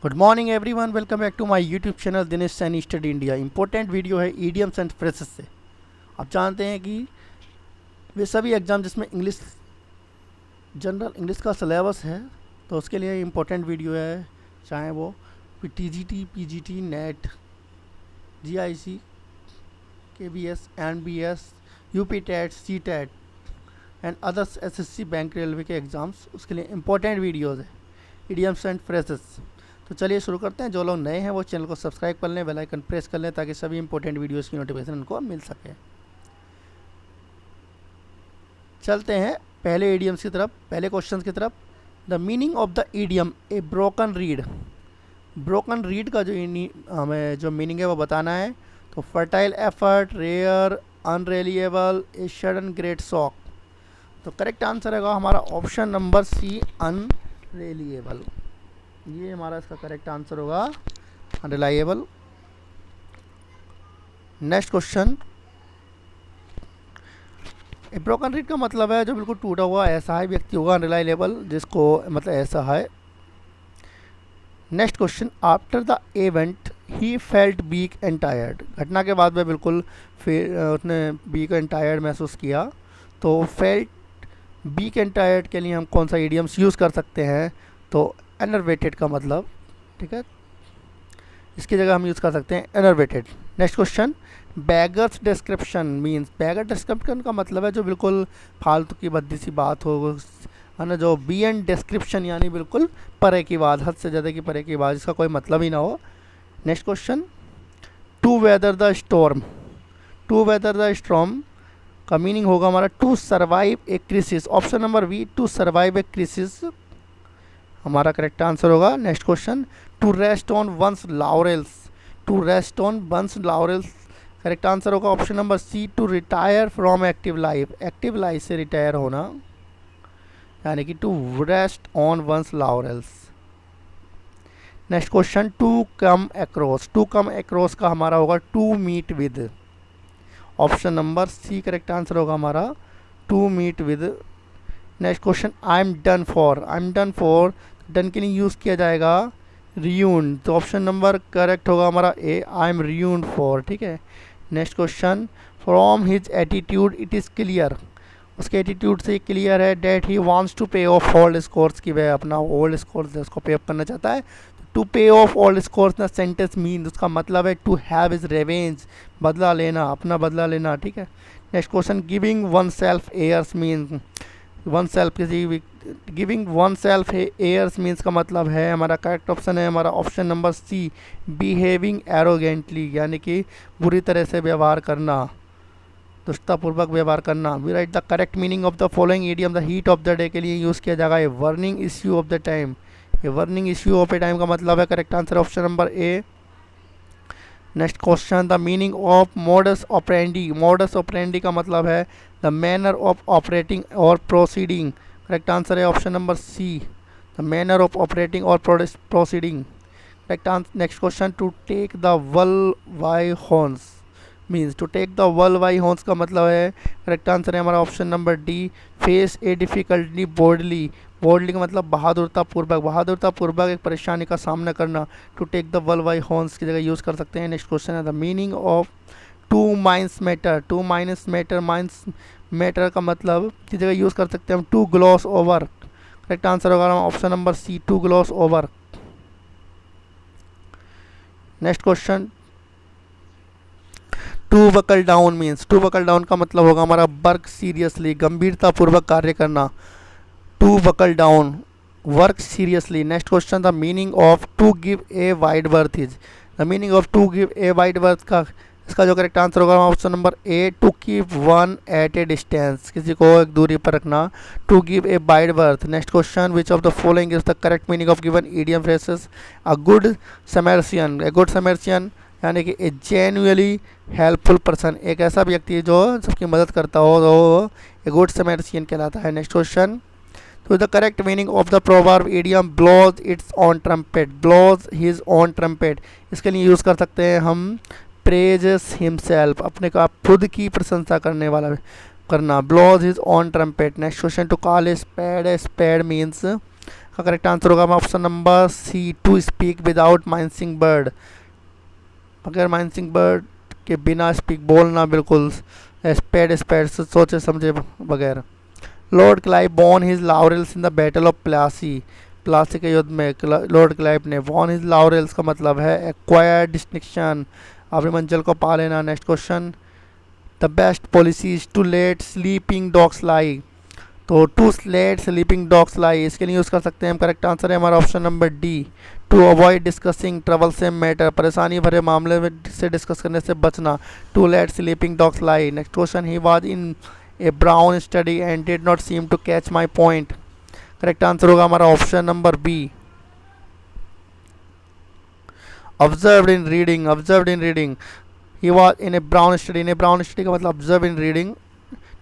Good morning everyone, welcome back to my YouTube channel Dinesh Saini study India. Important video है idioms and phrases से। आप जानते हैं कि वे सभी एग्ज़ाम जिसमें इंग्लिश जनरल इंग्लिश का सिलेबस है तो उसके लिए इम्पोर्टेंट वीडियो है, चाहे वो TGT, PGT, NET, GIC, KBS, NBS, UP TET, C TET and others SSC, bank, railway के एग्ज़ाम्स, उसके लिए इम्पोर्टेंट वीडियोज़ है ईडियम्स एंड फ्रेजेस। तो चलिए शुरू करते हैं। जो लोग नए हैं वो चैनल को सब्सक्राइब कर लें, बेल आइकन प्रेस कर लें ताकि सभी इंपॉर्टेंट वीडियोस की नोटिफिकेशन उनको मिल सके। चलते हैं पहले ईडियम्स की तरफ, पहले क्वेश्चन की तरफ। The meaning of the idiom A broken read. Broken reed का जो हमें जो मीनिंग है वो बताना है। तो fertile effort, rare, unreliable, a sudden great shock. तो करेक्ट आंसर होगा हमारा ऑप्शन नंबर सी, अनरिलायबल। ये हमारा इसका करेक्ट आंसर होगा, unreliable. Next question. Broken reed का मतलब है जो बिल्कुल टूटा हुआ ऐसा है व्यक्ति होगा, अनरिलायबल जिसको मतलब ऐसा है। Next question. After the event he felt weak and tired. घटना के बाद में बिल्कुल फिर उसने वीक एंड टायर्ड महसूस किया। तो फेल्ट वीक एंड टायर्ड के लिए हम कौन सा ईडियम्स यूज़ कर सकते हैं? तो एनर्वेटेड का मतलब, ठीक है, इसकी जगह हम यूज़ कर सकते हैं enervated. Next question. Beggars description means. Beggar description का मतलब है जो बिल्कुल फालतू की भद्दी सी बात हो, है ना। जो बी एंड डिस्क्रिप्शन यानी बिल्कुल परे की बात, हद से ज़्यादा की परे की बात, जिसका कोई मतलब ही ना हो। Next question. To weather the storm. To weather the storm का मीनिंग होगा हमारा to survive a crisis. Option number B, to survive a crisis हमारा करेक्ट आंसर होगा। Next question. To rest on one's laurels. To rest on one's laurels correct answer होगा option number C, to retire from active life. Active life से रिटायर होना, यानी कि to rest on one's laurels. Next question. To come across. To come across का हमारा होगा to meet with. Option number C correct answer होगा हमारा, to meet with. Next question. I am done for. I am done for, done के लिए use किया जाएगा ruin. तो ऑप्शन नंबर करेक्ट होगा हमारा ए, आई एम रियून फॉर, ठीक है। Next question. From his attitude it is clear. उसके एटीट्यूड से क्लियर है डैट ही वांट्स टू पे ऑफ ओल्ड स्कोर्स, की वह अपना ओल्ड स्कोर्स उसको पे ऑफ करना चाहता है। टू पे ऑफ ओल्ड स्कोर्स ना सेंटेंस मीन, उसका मतलब है टू हैव इज रेवेंज, बदला लेना, अपना बदला लेना, ठीक है। Next question. Giving oneself airs mean. Oneself किसी, giving oneself airs means का मतलब है हमारा करेक्ट ऑप्शन है हमारा option number C, behaving arrogantly, यानी कि बुरी तरह से व्यवहार करना, दुष्टतापूर्वक व्यवहार करना। We write the correct meaning of the following idiom. The heat of the day के लिए यूज़ किया जाएगा ये burning issue of the time. ये burning issue of a time का मतलब है correct answer option number A. Next question. The meaning of modus operandi. Modus operandi का मतलब है द मैनर ऑफ ऑपरेटिंग और प्रोसीडिंग। करेक्ट आंसर है option number C, the manner of operating और proceeding. Correct answer. Next question. To take the bull by horns means. To take the bull by horns का मतलब है correct answer है हमारा option number D, face a difficulty boldly. Boldly का मतलब बहादुरतापूर्वक, बहादुरतापूर्वक एक परेशानी का सामना करना। To take the bull by horns की जगह यूज़ कर सकते हैं। नेक्स्ट क्वेश्चन है the meaning of to mince matter. To mince matter, mince matter का मतलब की जगह यूज़ कर सकते हैं हम to gloss over. Correct answer होगा option number C, to gloss over. Next question. To buckle down means. To buckle down का मतलब होगा हमारा वर्क सीरियसली, गंभीरतापूर्वक कार्य करना। To buckle down, work seriously. Next question. The meaning of to give a wide berth is. The meaning of to give a wide berth का इसका जो करेक्ट आंसर होगा option number A, to keep one at a distance, किसी को एक दूरी पर रखना। To give a wide berth. Next question. Which of the following is the correct meaning of given idiom phrases? A good Samaritan. A good Samaritan यानी कि ए genuinely helpful person, एक ऐसा व्यक्ति जो सबकी मदद करता हो तो ए गुड समर्सियन कहलाता है। Next question. तो the correct meaning of the proverb idiom blows its own trumpet. Blows his own trumpet, इसके लिए यूज़ कर सकते हैं हम प्रेजेस हिमसेल्फ, अपने को आप खुद की प्रशंसा करने वाला करना। Blows his own trumpet. Next question. To call a spade means का करेक्ट आंसर होगा option number C, to speak without mincing word, बगैर माइंसिंग बर्ड के बिना स्पीक, बोलना बिल्कुल, स्पेड स्पेड सोचे समझे बगैर। Lord Clive won his laurels in the battle of Plassey, Plassey के युद्ध में लॉर्ड क्लाइव ने वॉन हिज लॉरेल्स का मतलब है एक्वायर्ड डिस्टिंक्शन, अपनी मंजिल को पा लेना। Next question, the best policy is to let sleeping dogs lie, तो to let sleeping dogs lie इसके लिए यूज़ कर सकते हैं हम। करेक्ट आंसर है हमारा option number D, to avoid discussing trouble same matter, परेशानी भरे मामले में से डिस्कस करने से बचना, to let sleeping dogs lie. Next question, he was in a brown study and did not seem to catch my point, correct answer होगा हमारा option number B, observed in reading, observed in reading, he was in a brown study, in a brown study का मतलब observe in reading.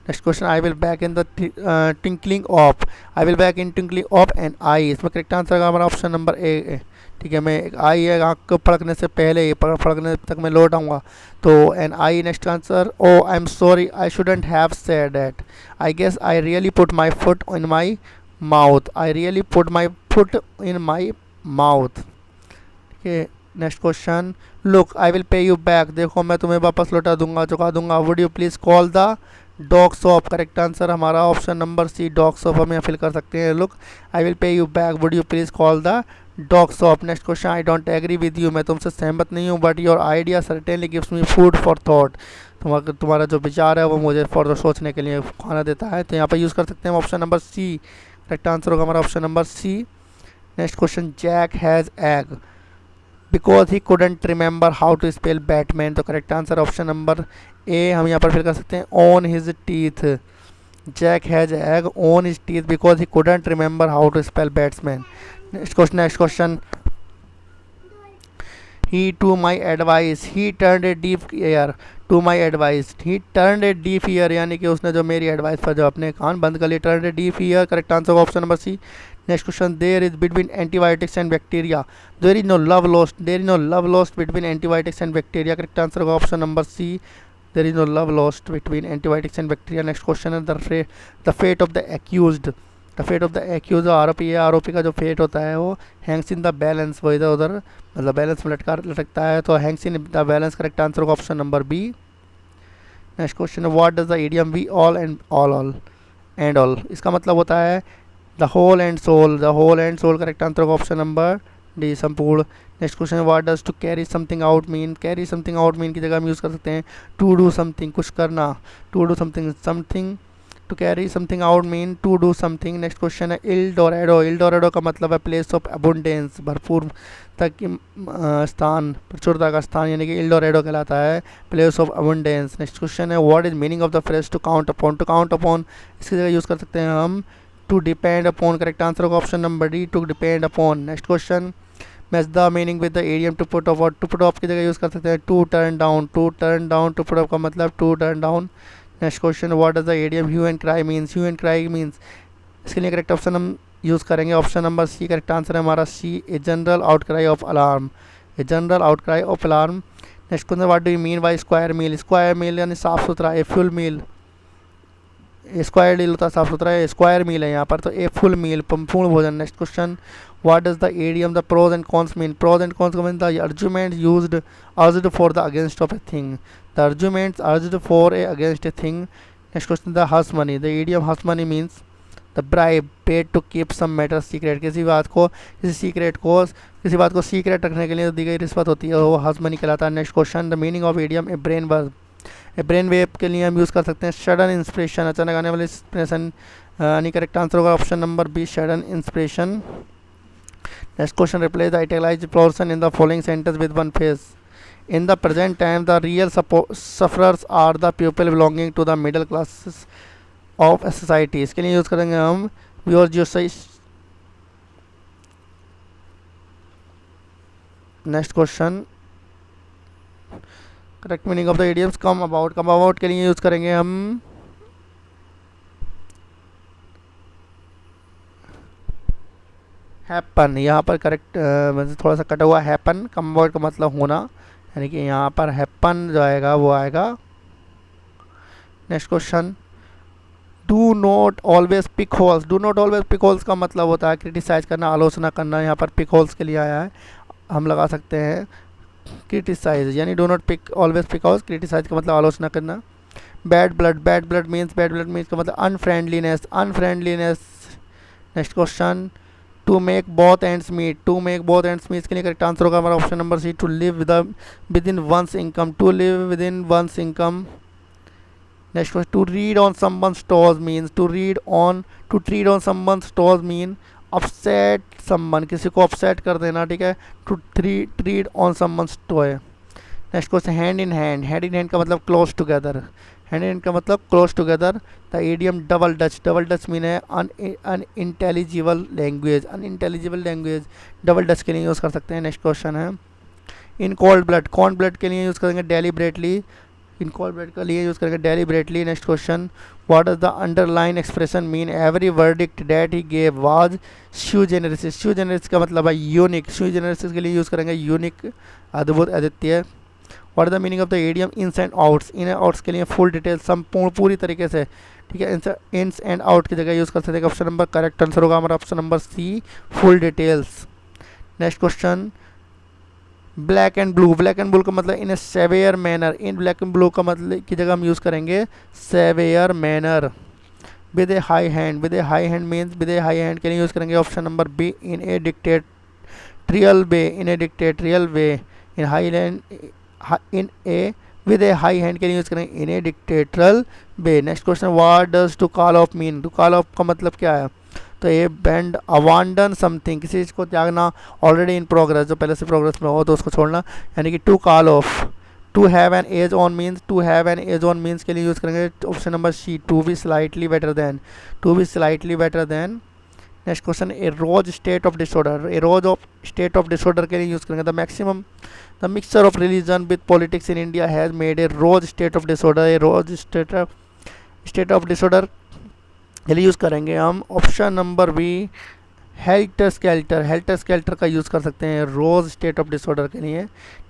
Next question, I will back in the twinkling of, I will back in twinkling of an eye, इसमें correct answer होगा हमारा option number ए। ठीक है, मैं एक आई है आँख को फड़कने से पहले ही फड़कने तक मैं लौट आऊँगा, तो an eye. Next answer, oh I am sorry I shouldn't have said that, I guess I really put my foot in my mouth, I really put my foot in my mouth. ठीक है, next question, look I will pay you back, देखो मैं तुम्हें वापस लौटा दूंगा, चुका दूंगा। Would you please call the dog shop, correct answer हमारा option number C, dog shop हम यहाँ फिल कर सकते हैं। Look I will pay you back, would you please call the dog shop. Next question, I don't agree with you, मैं तुमसे सहमत नहीं हूँ, but your idea certainly gives me food for thought, तुम्हारा जो विचार है वो मुझे फॉर सोचने के लिए खाना देता है, तो यहाँ पर यूज़ कर सकते हैं option number C, correct answer होगा हमारा option number C. Next question, Jack has egg because he couldn't remember how to spell batman, तो correct answer option number A हम यहाँ पर फिल कर सकते हैं, on his teeth, Jack has egg on his teeth because he couldn't remember how to spell batsman. Next question, he to my advice, he turn a deaf ear to my advice, he turn a deaf year यानी कि उसने जो मेरी advice पर जो अपने कान बंद कर लिए, turn a deaf ear, correct answer option number C. Next question, there is between antibiotics and bacteria, there is no love lost, there is no love lost between antibiotics and bacteria, correct answer होगा option number C, there is no love lost between antibiotics and bacteria. Next question है the fate of the accused, the fate of the accuse, आरोपी है, आरोपी का जो fate होता है वो हैंग्स इन द बैलेंस, वो इधर उधर मतलब बैलेंस में लटकता है, तो hangs in the balance, correct answer होगा option number B. Next question है, what does the idiom be all and all and all, इसका मतलब होता है the whole and sole, the whole and sole, correct answer होगा option number D, संपूर्ण। Next question है, what does to carry something out mean, carry something out mean की जगह हम यूज़ कर सकते हैं टू डू समथिंग, कुछ करना, to do something, something to carry something out mean to do something. Next question है, इल डोरेडो, इल डोरेडो का मतलब है प्लेस ऑफ अबुंडेंस, भरपूर तक स्थान, प्रचुरता का स्थान, यानी कि इल डोरेडो कहलाता है place of abundance. Next question है, what is meaning of the phrase to count upon, to count upon इसकी जगह यूज़ कर सकते हैं हम to depend upon, correct answer होगा option number D, to depend upon. Next question, match the meaning with the idiom to put off, to put off की जगह use कर सकते हैं to turn down, to turn down, to put of का मतलब to turn down. Next question, what does the idiom hue and cry means, hue and cry means इसके लिए correct option हम यूज़ करेंगे option number C, correct answer है हमारा C, a general outcry of alarm, a general outcry of alarm. Next question, what do you mean by square meal, square meal यानी साफ सुथरा, a full meal, square deal होता है साफ सुथरा है, स्क्वायर मील है यहाँ पर, तो ए फुल मील पूर्ण भोजन। Next question, what does the idiom the pros and cons mean, pros and cons का mean the argument used urged for the against of a thing, the arguments urged for a against a thing. Next question, the hush money, the idiom hush money means the bribe paid to keep some matter secret, किसी बात को किसी बात को secret रखने के लिए दी गई रिश्वत होती है, वो हस मनी कहलाता है। Next question, the meaning of idiom A brain verb, A brain wave के लिए हम यूज़ कर सकते हैं सडन इंस्पिरेशन, अचानक आने वाली इंस्पिरेशन, यानी करेक्ट आंसर होगा option number B, sudden inspiration. Next question, replace the italicised portion in the following sentence with one phrase, in the present time the real sufferers are the people belonging to the middle classes of society, इसके लिए use करेंगे हम your जो सही। Next question, correct meaning of the idioms come about के लिए use करेंगे हम हैपन, यहाँ पर करेक्ट थोड़ा सा कटा हुआ हैपन, कम अबाउट का मतलब होना, यानी कि यहाँ पर हैपन जो आएगा वो आएगा। Next question, do not always pick holes. Do not always pick holes का मतलब होता है क्रिटिसाइज करना, आलोचना करना। यहाँ पर पिक होल्स के लिए आया है, हम लगा सकते हैं क्रिटिसाइज, यानी do not pick always pick holes, criticise का मतलब आलोचना करना। Bad blood, bad blood means का मतलब unfriendliness, unfriendliness. Next question, to make both ends meet, to make both ends meet के लिए करेक्ट आंसर होगा हमारा option number C, to live within one's income, to live within one's income. Next question, to tread on someone stores means, to tread on someone stores mean upset someone, किसी को upset कर देना, ठीक है। To tread on someone store. Next question, hand in hand, hand in hand का मतलब close together, hand in hand का मतलब close together. The idiom double Dutch, double Dutch mean है unintelligible language, unintelligible language, double Dutch के लिए use कर सकते हैं। नेक्स्ट क्वेश्चन है, इन कोल्ड ब्लड, कौन ब्लड के लिए यूज़ करेंगे डेलिबरेटली, इन कोल्ड ब्लड के लिए यूज़ करेंगे deliberately. Next question, what does the underline expression mean, every verdict that he gave was sui generis, sui generis का मतलब है यूनिक, स्यू जेनेरिस के लिए यूज़ करेंगे यूनिक, अद्भुत, अद्वितीय। What is the meaning of the idiom ins and outs, in outs के लिए फुल डिटेल, संपूर्ण, पूरी तरीके से, ठीक है। इन्स एंड आउट की जगह यूज़ कर सकते हैं। ऑप्शन नंबर करेक्ट आंसर होगा हमारा option number C, full details. Next question, black and blue, black and blue का मतलब in a severe manner, in black and blue का मतलब की जगह हम यूज़ करेंगे severe manner. With a high hand, with a high hand means with a high hand के लिए यूज़ करेंगे option number B, in a dictatorial way, in a dictatorial way. In high hand, in a with a high hand के लिए use करेंगे in a dictatorial way. Next question, what does to call off mean, to call off का मतलब क्या है, तो ये band अवांडन something, किसी चीज़ को त्यागना, ऑलरेडी इन प्रोग्रेस, जो पहले से प्रोग्रेस में हो तो उसको छोड़ना, यानी कि to call off. To have an edge on means, to have an edge on means के लिए यूज़ करेंगे option number C, to be slightly better than, to be slightly better than. Next question, a rose state of disorder, a rose of state of disorder के लिए use करेंगे the maximum, the mixture of religion with politics in India has made a rose state of disorder, a rose state of disorder के लिए use करेंगे हम option number B, helter skelter, helter skelter का use कर सकते हैं rose state of disorder के लिए।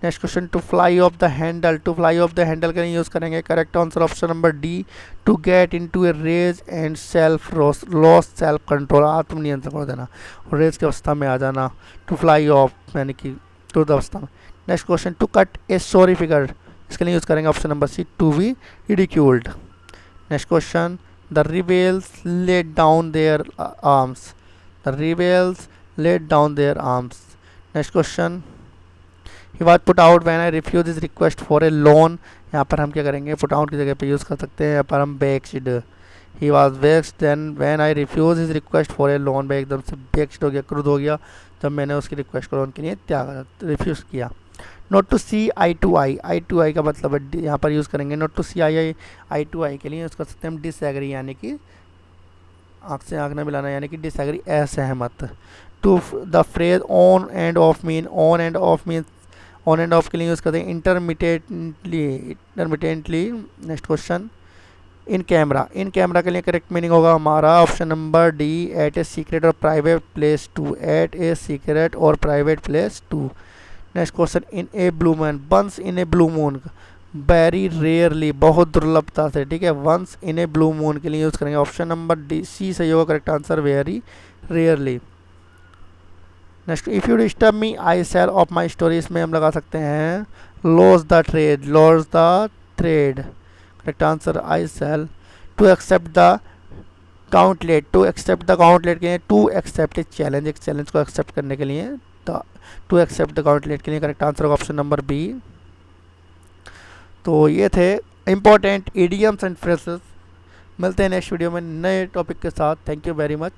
Next question, to fly off the handle, to fly off the handle के लिए यूज़ करेंगे correct answer option number D, to get into a rage and self loss self control, आत्मनियंत्रण हो देना, raise की अवस्था में आ जाना, टू फ्लाई ऑफ यानी कि तुरंत अवस्था में। Next question, to cut a sorry figure, इसके लिए यूज़ करेंगे option number C, to be ridiculed. Next question, the rebels laid down their arms, the rebels laid down their arms. Next question, he was put out when I refused his request for a loan, यहाँ पर हम क्या करेंगे, put out की जगह पे use कर सकते हैं, यहाँ पर हम vexed, he was vexed then when I refused his request for a loan, मैं एकदम से vexed हो गया, क्रुद्ध हो गया जब मैंने उसकी रिक्वेस्ट को लोन के लिए रिफ्यूज़ किया। Not to see eye to eye, eye to eye का मतलब है यहाँ पर यूज़ करेंगे not to see eye to eye के लिए यूज़ कर सकते हैं हम डिसएग्री, यानी कि आँख से आँख न मिलाना, यानी कि डिसएग्री, असहमत। To the phrase on and off mean, on and off mean, on and off के लिए यूज़ करते हैं intermittently. Next question, in camera, in camera के लिए करेक्ट मीनिंग होगा हमारा option number D, at a secret और private place to, at a secret और private place to. Next question, in a blue moon, once in a blue moon, very rarely, बहुत दुर्लभता से, ठीक है। Once in a blue moon के लिए use करेंगे ऑप्शन नंबर डी, सी सही होगा correct answer, very rarely. Next, if you disturb me I sell off my story, इसमें हम लगा सकते हैं loss the thread, loss the thread, correct answer I sell. To accept the gauntlet, to accept the gauntlet के लिए to accept a challenge, एक challenge को accept करने के लिए, टू एक्सेप्ट द काउंटलेट के लिए करेक्ट आंसर होगा ऑप्शन नंबर बी। तो ये थे इंपॉर्टेंट इडियम्स एंड फ्रेजेस। मिलते हैं नेक्स्ट वीडियो में नए टॉपिक के साथ। Thank you very much.